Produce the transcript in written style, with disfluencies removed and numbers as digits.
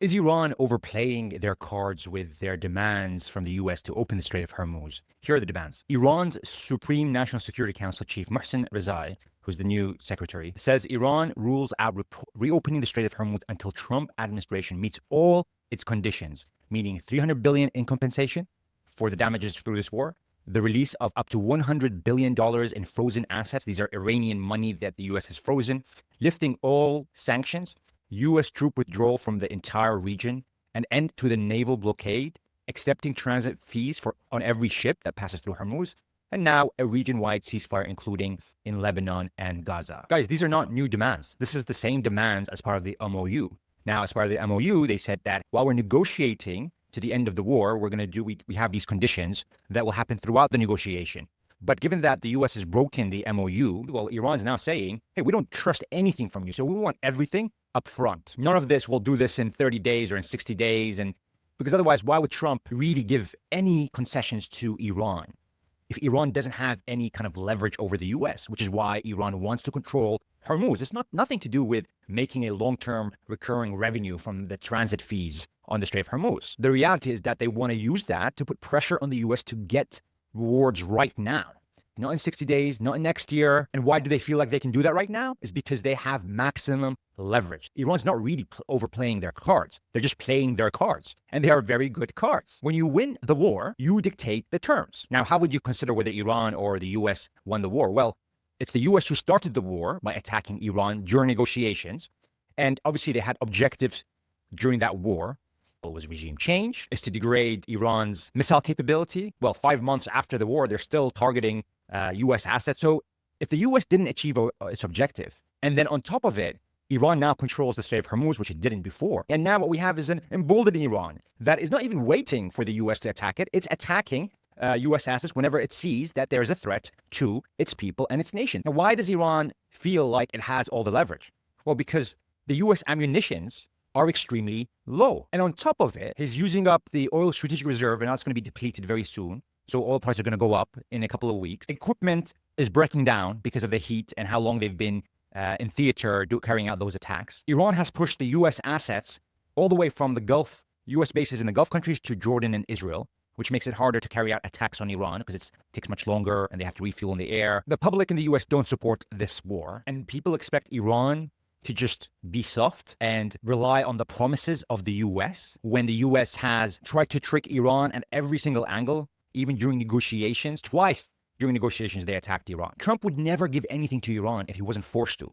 Is Iran overplaying their cards with their demands from the US to open the Strait of Hormuz? Here are the demands. Iran's Supreme National Security Council Chief Mohsen Rezai, who's the new secretary, says Iran rules out reopening the Strait of Hormuz until Trump administration meets all its conditions, meaning 300 billion in compensation for the damages through this war, the release of up to $100 billion in frozen assets. These are Iranian money that the US has frozen, lifting all sanctions, U.S. troop withdrawal from the entire region, an end to the naval blockade, accepting transit fees on every ship that passes through Hormuz, and now a region-wide ceasefire, including in Lebanon and Gaza. Guys, these are not new demands. This is the same demands as part of the MOU. Now, as part of the MOU, they said that while we're negotiating to the end of the war, we have these conditions that will happen throughout the negotiation. But given that the U.S. has broken the MOU, well, Iran's now saying, hey, we don't trust anything from you, so we want everything up front. None of this, we'll do this in 30 days or in 60 days. And because otherwise, why would Trump really give any concessions to Iran if Iran doesn't have any kind of leverage over the U.S., which is why Iran wants to control Hormuz? It's nothing to do with making a long-term recurring revenue from the transit fees on the Strait of Hormuz. The reality is that they want to use that to put pressure on the U.S. to get rewards right now. Not in 60 days, not in next year. And why do they feel like they can do that right now? Is because they have maximum leverage. Iran's not really overplaying their cards. They're just playing their cards. And they are very good cards. When you win the war, you dictate the terms. Now, how would you consider whether Iran or the US won the war? Well, it's the US who started the war by attacking Iran during negotiations. And obviously, they had objectives during that war. It was regime change, is to degrade Iran's missile capability. Well, 5 months after the war, they're still targeting U.S. assets. So if the U.S. didn't achieve its objective, and then on top of it, Iran now controls the Strait of Hormuz, which it didn't before. And now what we have is an emboldened Iran that is not even waiting for the U.S. to attack it. It's attacking U.S. assets whenever it sees that there is a threat to its people and its nation. Now, why does Iran feel like it has all the leverage? Well, because the U.S. ammunitions are extremely low. And on top of it, he's using up the oil strategic reserve, and that's going to be depleted very soon. So oil prices are going to go up in a couple of weeks. Equipment is breaking down because of the heat and how long they've been in theater carrying out those attacks. Iran has pushed the U.S. assets all the way from the Gulf, U.S. bases in the Gulf countries to Jordan and Israel, which makes it harder to carry out attacks on Iran because it takes much longer and they have to refuel in the air. The public in the U.S. don't support this war, and people expect Iran to just be soft and rely on the promises of the U.S. when the U.S. has tried to trick Iran at every single angle. Even during negotiations, twice during negotiations, they attacked Iran. Trump would never give anything to Iran if he wasn't forced to.